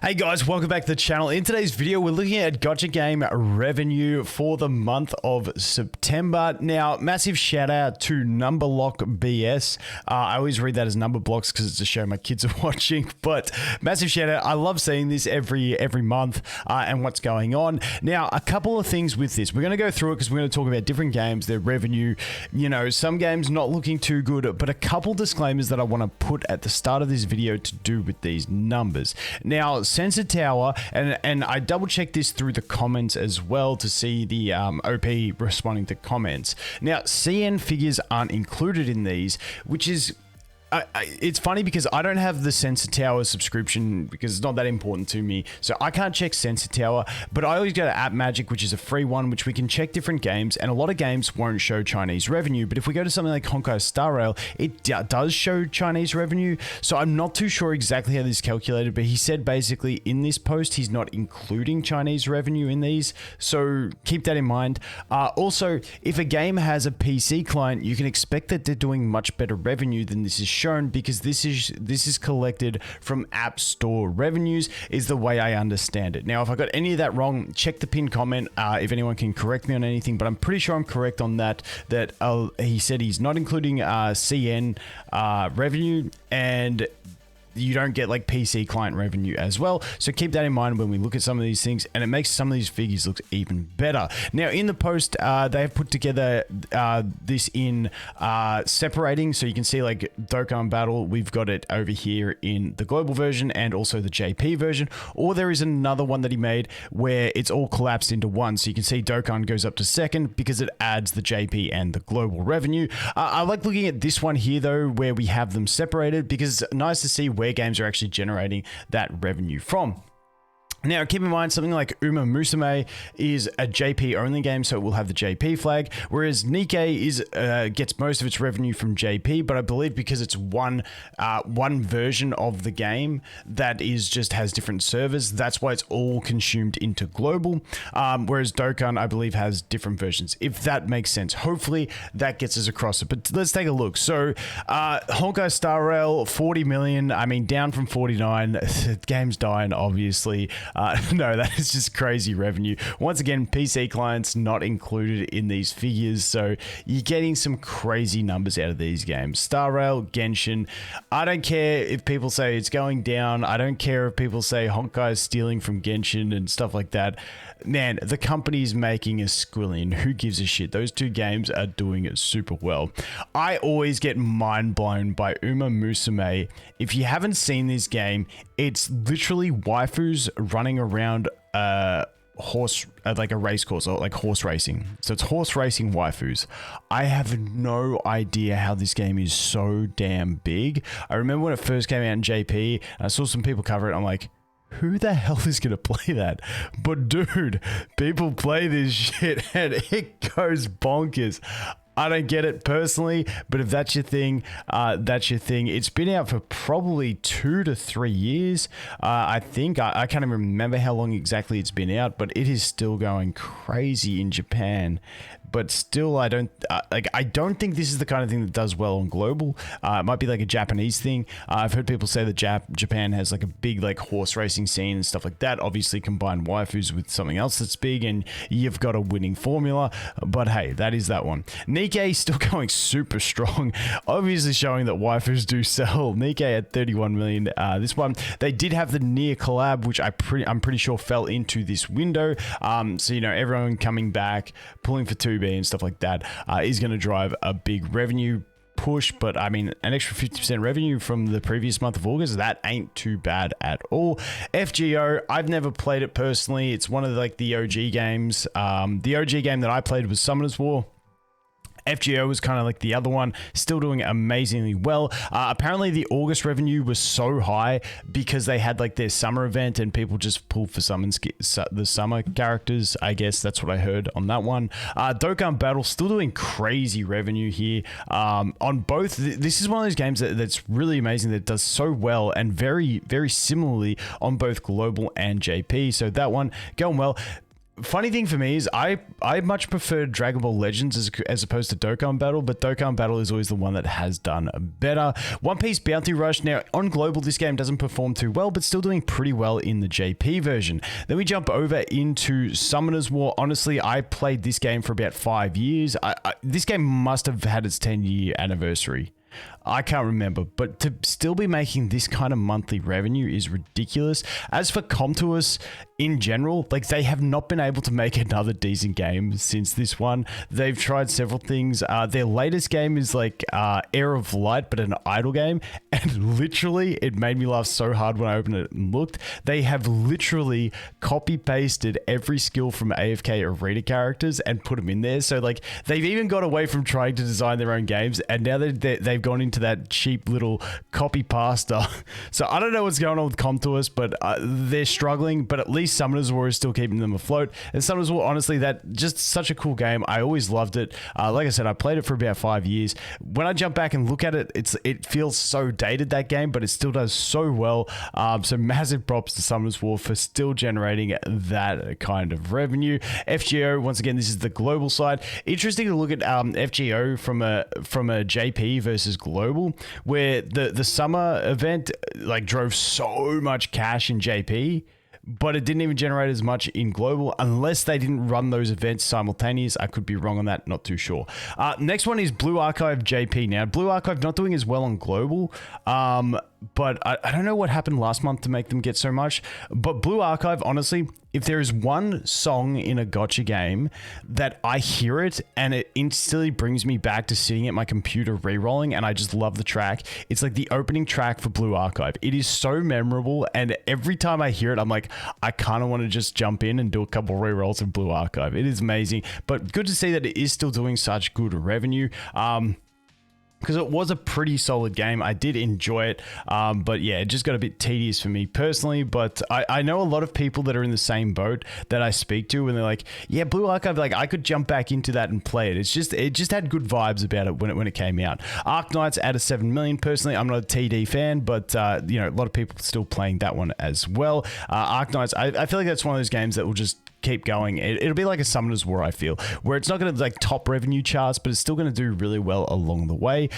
Hey guys, welcome back to the channel. In today's video, we're looking at Gacha game revenue for the month of September. Now, massive shout out to Numberlock BS. I always read that as number blocks because it's a show my kids are watching, but massive shout out. I love seeing this every month and what's going on. Now, a couple of things with this. We're going to go through it because we're going to talk about different games, their revenue, you know, some games not looking too good, but a couple disclaimers that I want to put at the start of this video to do with these numbers. Now, Sensor Tower, and I double checked this through the comments as well to see the OP responding to comments. Now, CN figures aren't included in these, which is it's funny because I don't have the Sensor Tower subscription because it's not that important to me. So I can't check Sensor Tower, but I always go to App Magic, which is a free one, which we can check different games. And a lot of games won't show Chinese revenue. But if we go to something like Honkai Star Rail, it does show Chinese revenue. So I'm not too sure exactly how this is calculated, but he said basically in this post, he's not including Chinese revenue in these. So keep that in mind. Also, if a game has a PC client, you can expect that they're doing much better revenue than this is shown, because this is collected from App Store revenues is the way I understand it. Now, if I got any of that wrong, check the pinned comment if anyone can correct me on anything, but I'm pretty sure I'm correct on that he said he's not including CN revenue, and you don't get like PC client revenue as well. So keep that in mind when we look at some of these things, and it makes some of these figures look even better. Now, in the post, they have put together this in separating. So you can see like Dokkan Battle, we've got it over here in the global version and also the JP version. Or there is another one that he made where it's all collapsed into one. So you can see Dokkan goes up to second because it adds the JP and the global revenue. I like looking at this one here though, where we have them separated, because it's nice to see where games are actually generating that revenue from. Now, keep in mind, something like Musume is a JP only game, so it will have the JP flag, whereas Nikke gets most of its revenue from JP, but I believe because it's one version of the game that has different servers, that's why it's all consumed into global, whereas Dokkan, I believe, has different versions, if that makes sense. Hopefully, that gets us across it, but let's take a look. So, Honkai Star Rail, 40 million, I mean, down from 49, the game's dying, obviously. No, that is just crazy revenue. Once again, PC clients not included in these figures, so you're getting some crazy numbers out of these games. Star Rail, Genshin, I don't care if people say it's going down. I don't care if people say Honkai is stealing from Genshin and stuff like that. Man, the company's making a squillion. Who gives a shit? Those two games are doing it super well. I always get mind blown by Musume. If you haven't seen this game, it's literally waifus running around like a race course, or like horse racing. So it's horse racing waifus. I have no idea how this game is so damn big. I remember when it first came out in JP, and I saw some people cover it. I'm like, who the hell is going to play that? But dude, people play this shit and it goes bonkers. I don't get it personally, but if that's your thing, that's your thing. It's been out for probably 2 to 3 years. I think I can't even remember how long exactly it's been out, but it is still going crazy in Japan. But still, I don't think this is the kind of thing that does well on global. It might be like a Japanese thing. I've heard people say that Japan has like a big like horse racing scene and stuff like that. Obviously, combine waifus with something else that's big, and you've got a winning formula. But hey, that is that one. Nikke is still going super strong, obviously showing that waifus do sell. Nikke at 31 million. This one, they did have the Nier collab, which I'm pretty sure fell into this window. So you know, everyone coming back, pulling for 2B and stuff like that is going to drive a big revenue push. But I mean, an extra 50% revenue from the previous month of August, that ain't too bad at all. FGO, I've never played it personally. It's one of the OG games. The OG game that I played was Summoner's War. FGO was kind of like the other one, still doing amazingly well. Apparently the August revenue was so high because they had like their summer event and people just pulled for the summer characters. I guess that's what I heard on that one. Dokkan Battle still doing crazy revenue here on both. This is one of those games that's really amazing, that does so well and very, very similarly on both global and JP. So that one going well. Funny thing for me is I much prefer Dragon Ball Legends as opposed to Dokkan Battle, but Dokkan Battle is always the one that has done better. One Piece Bounty Rush. Now, on global, this game doesn't perform too well, but still doing pretty well in the JP version. Then we jump over into Summoner's War. Honestly, I played this game for about 5 years. This game must have had its 10-year anniversary. I can't remember, but to still be making this kind of monthly revenue is ridiculous. As for Comtours in general, like, they have not been able to make another decent game since this one. They've tried several things. Their latest game is like Air of Light, but an idle game, and literally it made me laugh so hard when I opened it and looked. They have literally copy pasted every skill from AFK Arena characters and put them in there. So like, they've even got away from trying to design their own games, and now they've gone into that cheap little copy pasta. So I don't know what's going on with Comtours, but they're struggling, but at least Summoner's War is still keeping them afloat. And Summoner's War, honestly, that just such a cool game. I always loved it. Like I said, I played it for about 5 years. When I jump back and look at it, it feels so dated, that game, but it still does so well. So massive props to Summoner's War for still generating that kind of revenue. FGO, once again, this is the global side. Interesting to look at FGO from a JP versus global, where the summer event like drove so much cash in JP, but it didn't even generate as much in global, unless they didn't run those events simultaneous. I could be wrong on that, not too sure. Next one is Blue Archive JP. Now, Blue Archive not doing as well on global, but I don't know what happened last month to make them get so much. But Blue Archive, honestly, if there is one song in a gacha game that I hear it and it instantly brings me back to sitting at my computer re-rolling, and I just love the track, it's like the opening track for Blue Archive. It is so memorable, and every time I hear it, I'm like, I kind of want to just jump in and do a couple re-rolls of Blue Archive. It is amazing, but good to see that it is still doing such good revenue. Because it was a pretty solid game. I did enjoy it, but yeah, it just got a bit tedious for me personally. But I know a lot of people that are in the same boat that I speak to, and they're like, yeah, Blue Archive, like, I could jump back into that and play it. It just had good vibes about it when it came out. Arknights at a 7 million. Personally, I'm not a TD fan, but you know, a lot of people still playing that one as well. Arknights, I feel like that's one of those games that will just keep going. It'll be like a Summoner's War, I feel, where it's not going to like top revenue charts, but it's still going to do really well along the way.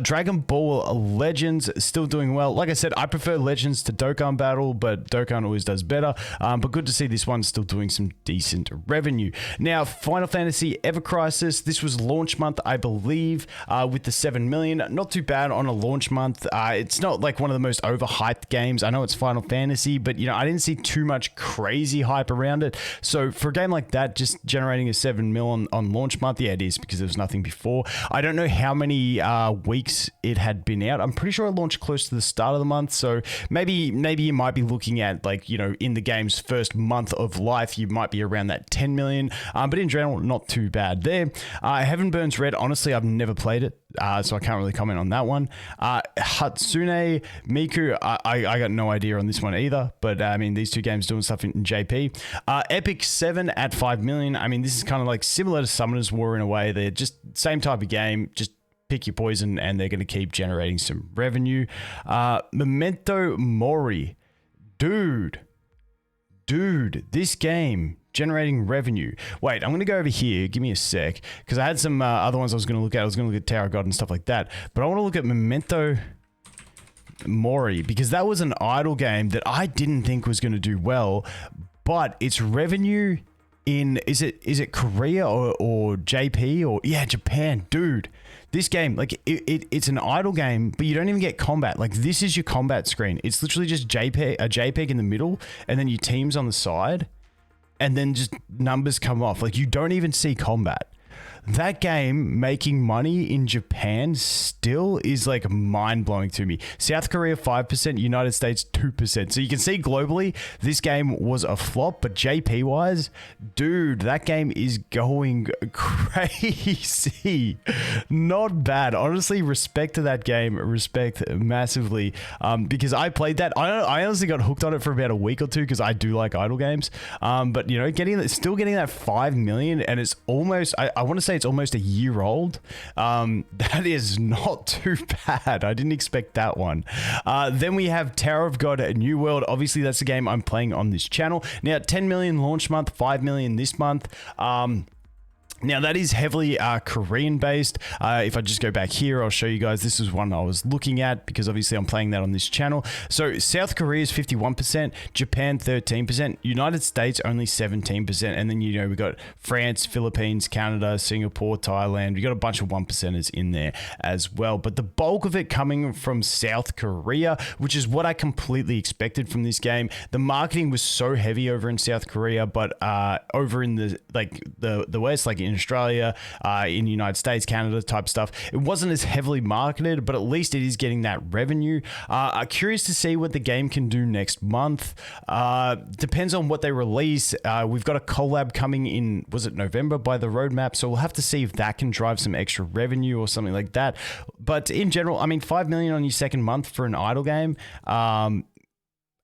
Dragon Ball Legends still doing well. Like I said, I prefer Legends to Dokkan Battle, but Dokkan always does better. But good to see this one still doing some decent revenue. Now, Final Fantasy Ever Crisis, this was launch month, I believe, with the 7 million. Not too bad on a launch month. It's not like one of the most overhyped games. I know it's Final Fantasy, but you know, I didn't see too much crazy hype around it. So for a game like that, just generating a 7 mil on launch month, yeah, it is, because there was nothing before. I don't know how many weeks it had been out. I'm pretty sure it launched close to the start of the month, so maybe you might be looking at, like, you know, in the game's first month of life, you might be around that 10 million, but in general, not too bad there. Heaven Burns Red, honestly, I've never played it, so I can't really comment on that one. Hatsune Miku, I got no idea on this one either, but I mean, these two games doing stuff in JP. Epic 7 at 5 million. I mean, this is kind of like similar to Summoner's War in a way. They're just same type of game, just pick your poison, and they're going to keep generating some revenue. Memento Mori. Dude, this game generating revenue. Wait, I'm going to go over here. Give me a sec, because I had some other ones I was going to look at. I was going to look at Tower of God and stuff like that, but I want to look at Memento Mori, because that was an idle game that I didn't think was going to do well, but its revenue in, is it Korea or JP or, yeah, Japan, dude. This game, like, it's an idle game, but you don't even get combat. Like, this is your combat screen. It's literally just a JPEG in the middle, and then your teams on the side, and then just numbers come off. Like, you don't even see combat. That game making money in Japan still is like mind-blowing to me. South Korea 5%, United States 2%. So you can see globally this game was a flop, but JP wise, dude, that game is going crazy. Not bad. Honestly, respect to that game. Respect massively, because I played that. I honestly got hooked on it for about a week or two, because I do like idle games. But you know, still getting that 5 million, and it's almost, I want to say say it's almost a year old. That is not too bad. I didn't expect that one. Then we have Tower of God, A New World. Obviously, that's the game I'm playing on this channel. Now, 10 million launch month, 5 million this month. Now, that is heavily Korean based. If I just go back here, I'll show you guys. This is one I was looking at because obviously I'm playing that on this channel. So South Korea is 51%, Japan 13%, United States only 17%. And then, you know, we got France, Philippines, Canada, Singapore, Thailand. We got a bunch of 1%ers in there as well. But the bulk of it coming from South Korea, which is what I completely expected from this game. The marketing was so heavy over in South Korea, but over in the West, like in Australia, in the United States, Canada type stuff, it wasn't as heavily marketed, but at least it is getting that revenue. I'm curious to see what the game can do next month. Depends on what they release. We've got a collab coming in, was it November by the roadmap? So we'll have to see if that can drive some extra revenue or something like that. But in general, I mean, 5 million on your second month for an idle game.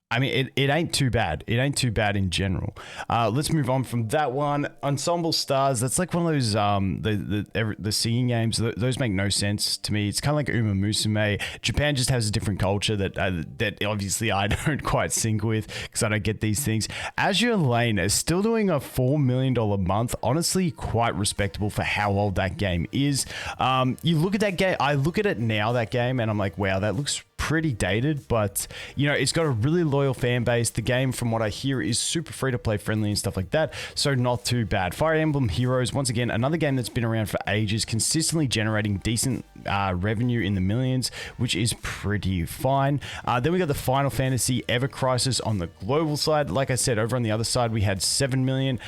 I mean, it ain't too bad. It ain't too bad in general. Let's move on from that one. Ensemble Stars. That's like one of those the singing games. Those make no sense to me. It's kind of like Uma Musume. Japan just has a different culture that obviously I don't quite sync with because I don't get these things. Azure Lane is still doing a $4 million month. Honestly, quite respectable for how old that game is. You look at that game. I look at it now, that game, and I'm like, wow, that looks pretty dated, but you know, it's got a really loyal fan base. The game, from what I hear, is super free to play friendly and stuff like that, so not too bad. Fire Emblem Heroes, once again, another game that's been around for ages, consistently generating decent revenue in the millions, which is pretty fine. Then we got the Final Fantasy Ever Crisis on the global side. Like I said, over on the other side, we had 7 million.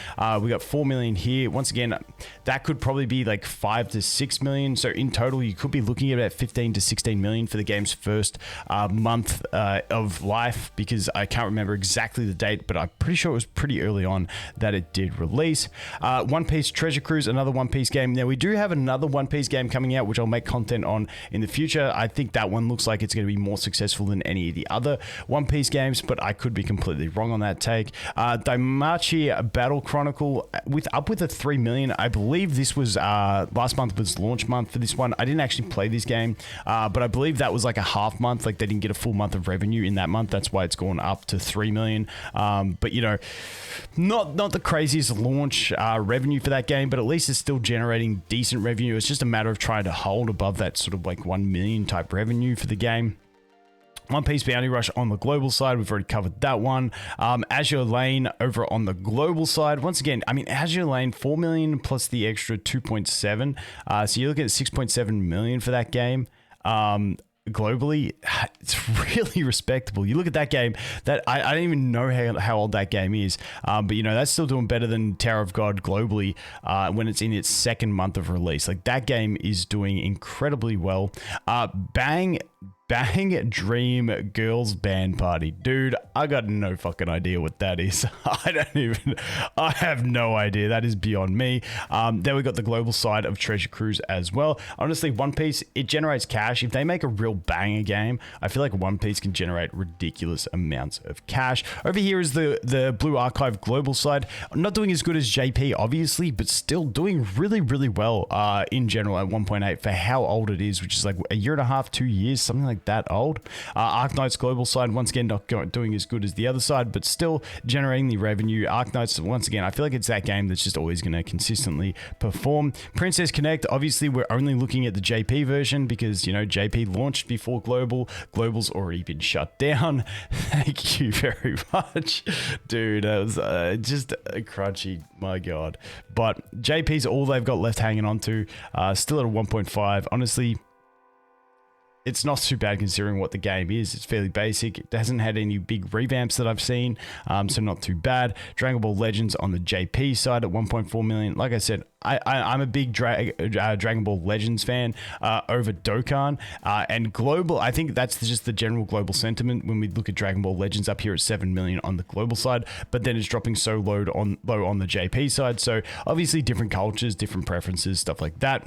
We got 4 million here. Once again, that could probably be like 5 to 6 million. So in total, you could be looking at about 15 to 16 million for the game's first month of life, because I can't remember exactly the date, but I'm pretty sure it was pretty early on that it did release. One Piece Treasure Cruise, another One Piece game. Now we do have another One Piece game coming out, which I'll make content on in the future. I think that one looks like it's going to be more successful than any of the other One Piece games, but I could be completely wrong on that take. Daimachi Battle Chronicle with a 3 million. I believe this was last month was launch month for this one. I didn't actually play this game, but I believe that was like a half month. Like they didn't get a full month of revenue in that month. That's why it's gone up to 3 million. But you know, not the craziest launch revenue for that game, but at least it's still generating decent revenue. It's just a matter of trying to hold above that sort of like 1 million type revenue for the game. One Piece Bounty Rush on the global side, we've already covered that one. Azure Lane over on the global side. Once again, I mean, Azure Lane, 4 million plus the extra 2.7. So you're looking at 6.7 million for that game. Globally, it's really respectable. You look at that game, that I don't even know how old that game is, but you know, that's still doing better than Tower of God globally when it's in its second month of release. Like that game is doing incredibly well. Bang Dream Girls Band Party. Dude, I got no fucking idea what that is. I have no idea. That is beyond me. Then we got the global side of Treasure Cruise as well. Honestly, One Piece, it generates cash. If they make a real banger game, I feel like One Piece can generate ridiculous amounts of cash. Over here is the Blue Archive global side. Not doing as good as JP, obviously, but still doing really, really well in general at 1.8 for how old it is, which is like a year and a half, 2 years, something like that old. Arknight's global side, once again, not doing as good as the other side, but still generating the revenue. Arknight's, once again, I feel like it's that game that's just always going to consistently perform. Princess Connect, obviously, we're only looking at the JP version because, you know, JP launched before global. Global's already been shut down. Thank you very much. Dude, that was just crunchy, my God. But JP's all they've got left hanging on to. Still at a 1.5. Honestly, it's not too bad considering what the game is. It's fairly basic. It hasn't had any big revamps that I've seen, so not too bad. Dragon Ball Legends on the JP side at 1.4 million. Like I said, I'm a big Dragon Ball Legends fan over Dokkan. And global, I think that's just the general global sentiment when we look at Dragon Ball Legends up here at 7 million on the global side, but then it's dropping so low on the JP side. So obviously different cultures, different preferences, stuff like that.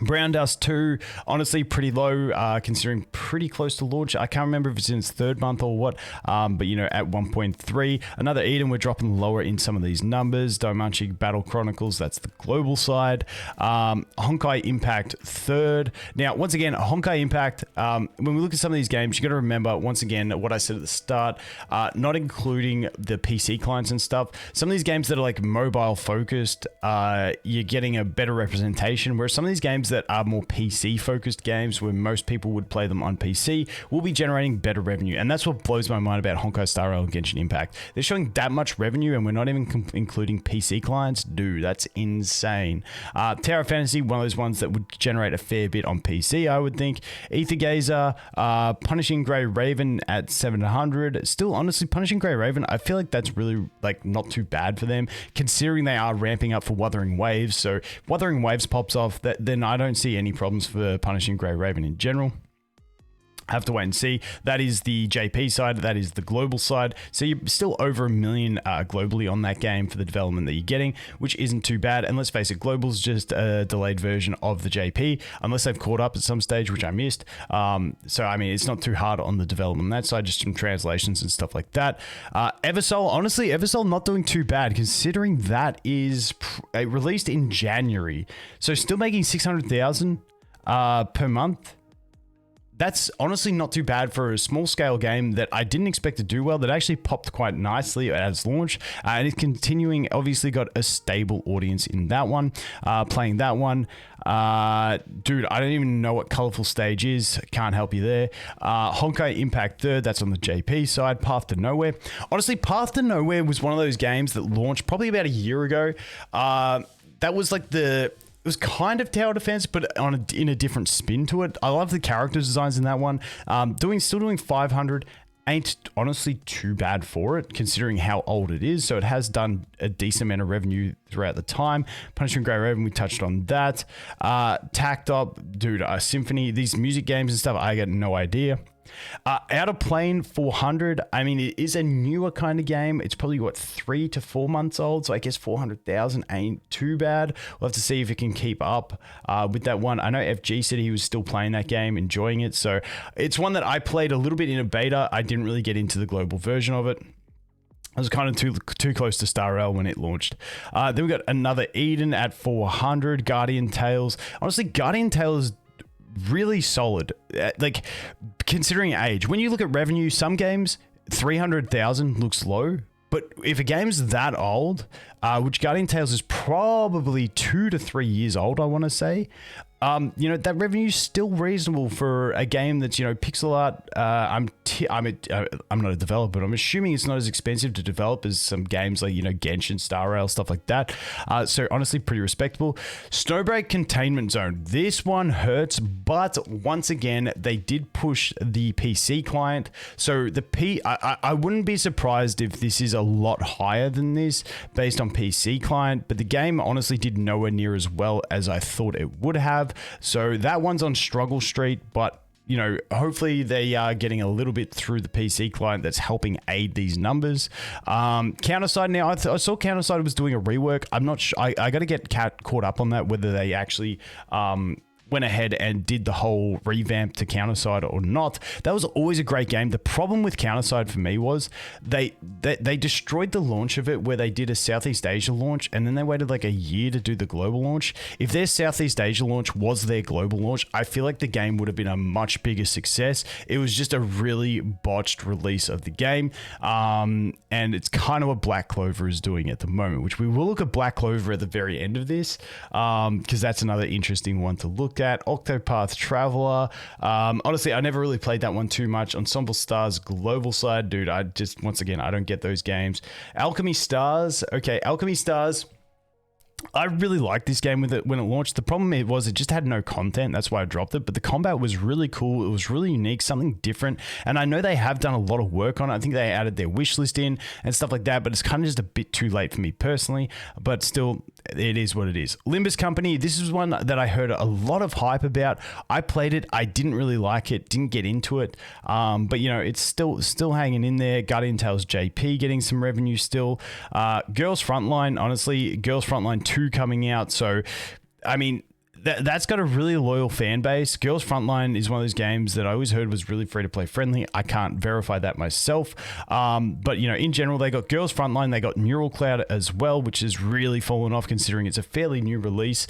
Brown Dust 2, honestly, pretty low, considering pretty close to launch. I can't remember if it's in its third month or what, but, you know, at 1.3. Another Eden, we're dropping lower in some of these numbers. Daimachi Battle Chronicles, that's the global side. Honkai Impact, third. Now, once again, Honkai Impact, when we look at some of these games, you got to remember, once again, what I said at the start, not including the PC clients and stuff. Some of these games that are like mobile focused, you're getting a better representation, whereas some of these games that are more PC focused games where most people would play them on PC will be generating better revenue. And that's what blows my mind about Honkai Star Rail and Genshin Impact. They're showing that much revenue and we're not even including PC clients. Dude, that's insane. Tower of Fantasy, one of those ones that would generate a fair bit on PC, I would think. Ether Gazer, Punishing Grey Raven at 700. Still, honestly, Punishing Grey Raven, I feel like that's really like not too bad for them, considering they are ramping up for Wuthering Waves. So Wuthering Waves pops off, then I don't see any problems for Punishing Grey Raven in general. Have to wait and see. That is the JP side. That is the global side. So you're still over 1 million globally on that game for the development that you're getting, which isn't too bad. And let's face it, global's just a delayed version of the JP, unless they've caught up at some stage, which I missed. So, I mean, it's not too hard on the development on that side, just some translations and stuff like that. Eversoul, honestly, Eversoul not doing too bad, considering that is released in January. So still making 600,000 per month. That's honestly not too bad for a small scale game that I didn't expect to do well, that actually popped quite nicely at its launch. And it's continuing, obviously got a stable audience in that one, playing that one. Dude, I don't even know what Colorful Stage is. Can't help you there. Honkai Impact third, that's on the JP side. Path to Nowhere. Honestly, Path to Nowhere was one of those games that launched probably about a year ago. That was like it was kind of tower defense, but in a different spin to it. I love the character designs in that one. Still doing 500 ain't honestly too bad for it, considering how old it is. So it has done a decent amount of revenue throughout the time. Punishment Grey Raven, we touched on that. Tacked Up, dude, Symphony, these music games and stuff, I got no idea. Out of Plane 400, I mean, it is a newer kind of game. It's probably, what, 3 to 4 months old, so I guess 400,000 ain't too bad. We'll have to see if it can keep up with that one. I know FG said he was still playing that game, enjoying it, so it's one that I played a little bit in a beta. I didn't really get into the global version of it. I was kind of too close to Star Rail when it launched. Then we got another Eden at 400, Guardian Tales. Honestly, Guardian Tales really solid, like considering age. When you look at revenue, some games 300,000 looks low, but if a game's that old, which Guardian Tales is probably 2 to 3 years old, I want to say, you know, that revenue is still reasonable for a game that's, you know, pixel art. I'm not a developer, but I'm assuming it's not as expensive to develop as some games like, you know, Genshin, Star Rail, stuff like that. So honestly, pretty respectable. Snowbreak Containment Zone. This one hurts, but once again, they did push the PC client. So I wouldn't be surprised if this is a lot higher than this based on PC client, but the game honestly did nowhere near as well as I thought it would have. So that one's on struggle street, but you know, hopefully they are getting a little bit through the PC client that's helping aid these numbers. Counterside, now I saw Counterside was doing a rework. I'm not sure. I got to get caught up on that, whether they actually went ahead and did the whole revamp to Counterside or not. That was always a great game. The problem with Counterside for me was they destroyed the launch of it, where they did a Southeast Asia launch and then they waited like a year to do the global launch. If their Southeast Asia launch was their global launch, I feel like the game would have been a much bigger success. It was just a really botched release of the game. And it's kind of what Black Clover is doing at the moment, which we will look at Black Clover at the very end of this, because that's another interesting one to look at. Octopath Traveler. Honestly, I never really played that one too much. Ensemble Stars global side, dude, once again, I don't get those games. Alchemy Stars. Okay, Alchemy Stars. I really liked this game with it when it launched. The problem it just had no content. That's why I dropped it. But the combat was really cool. It was really unique, something different. And I know they have done a lot of work on it. I think they added their wish list in and stuff like that. But it's kind of just a bit too late for me personally. But still, it is what it is. Limbus Company. This is one that I heard a lot of hype about. I played it. I didn't really like it. Didn't get into it. But you know, it's still hanging in there. Guardian Tales JP getting some revenue still. Girls Frontline. Honestly, Girls Frontline 2 coming out. So, I mean, That's got a really loyal fan base. Girls Frontline is one of those games that I always heard was really free to play friendly. I can't verify that myself. But, you know, in general, they got Girls Frontline. They got Neural Cloud as well, which has really fallen off considering it's a fairly new release,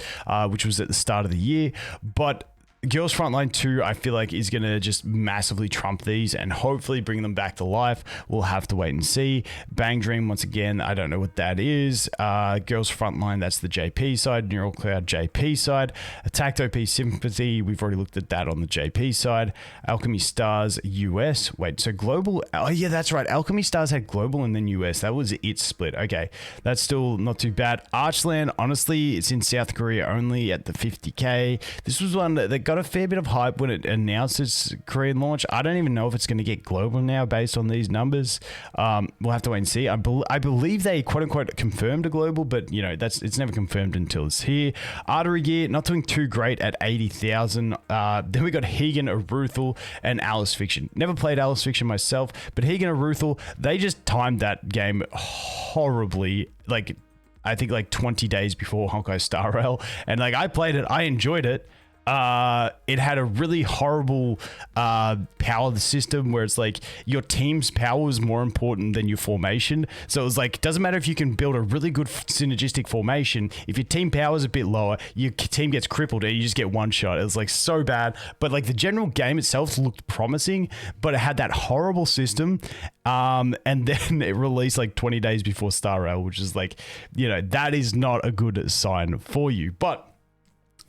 which was at the start of the year. But Girls Frontline 2, I feel like, is going to just massively trump these and hopefully bring them back to life. We'll have to wait and see. Bang Dream, once again, I don't know what that is. Girls Frontline, that's the JP side. Neural Cloud, JP side. Attacked OP Sympathy, we've already looked at that on the JP side. Alchemy Stars, US. Wait, so global? Oh, yeah, that's right. Alchemy Stars had global and then US. That was its split. Okay, that's still not too bad. Archland, honestly, it's in South Korea only at the 50K. This was one that got a fair bit of hype when it announced its Korean launch. I don't even know if it's going to get global now based on these numbers. We'll have to wait and see. I believe they quote unquote confirmed a global, but you know, it's never confirmed until it's here. Artery Gear, not doing too great at 80,000. Then we got Hegan, Aruthal, and Alice Fiction. Never played Alice Fiction myself, but Hegan, Aruthal, they just timed that game horribly. Like, I think like 20 days before Honkai Star Rail, and like I played it, I enjoyed it. It had a really horrible power system where it's like your team's power is more important than your formation. So it was like, doesn't matter if you can build a really good synergistic formation. If your team power is a bit lower, your team gets crippled and you just get one shot. It was like so bad. But like the general game itself looked promising, but it had that horrible system. And then it released like 20 days before Star Rail, which is like, you know, that is not a good sign for you. But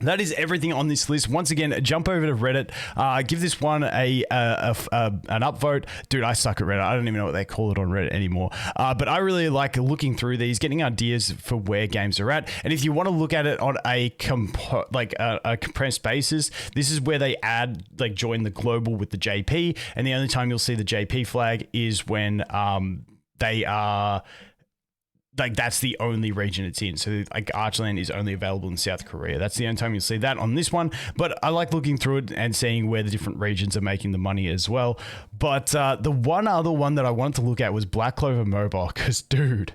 that is everything on this list. Once again, jump over to Reddit. Give this one an upvote. Dude, I suck at Reddit. I don't even know what they call it on Reddit anymore. But I really like looking through these, getting ideas for where games are at. And if you want to look at it on a compressed basis, this is where they add, like, join the global with the JP. And the only time you'll see the JP flag is when they are... like that's the only region it's in. So like Archland is only available in South Korea. That's the only time you'll see that on this one. But I like looking through it and seeing where the different regions are making the money as well. But the one other one that I wanted to look at was Black Clover Mobile, because dude,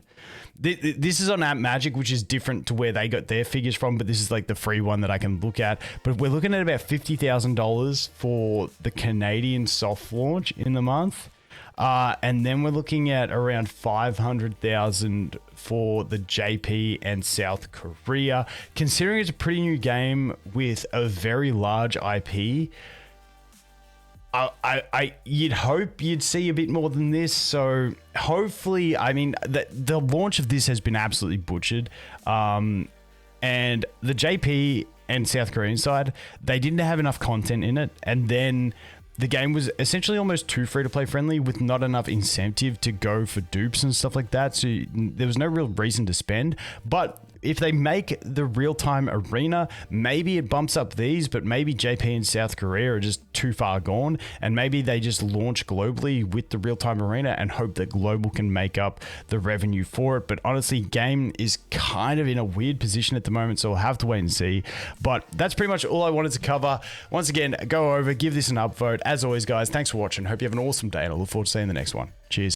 this is on App Magic, which is different to where they got their figures from, but this is like the free one that I can look at. But we're looking at about $50,000 for the Canadian soft launch in the month. And then we're looking at around 500,000 for the JP and South Korea. Considering it's a pretty new game with a very large IP, you'd hope you'd see a bit more than this. So hopefully, I mean, the launch of this has been absolutely butchered. And the JP and South Korean side, they didn't have enough content in it. And then the game was essentially almost too free-to-play friendly with not enough incentive to go for dupes and stuff like that. So there was no real reason to spend. But if they make the real-time arena, maybe it bumps up these, but maybe JP and South Korea are just too far gone. And maybe they just launch globally with the real-time arena and hope that global can make up the revenue for it. But honestly, game is kind of in a weird position at the moment, so we'll have to wait and see. But that's pretty much all I wanted to cover. Once again, go over, give this an upvote. As always, guys, thanks for watching. Hope you have an awesome day, and I look forward to seeing the next one. Cheers.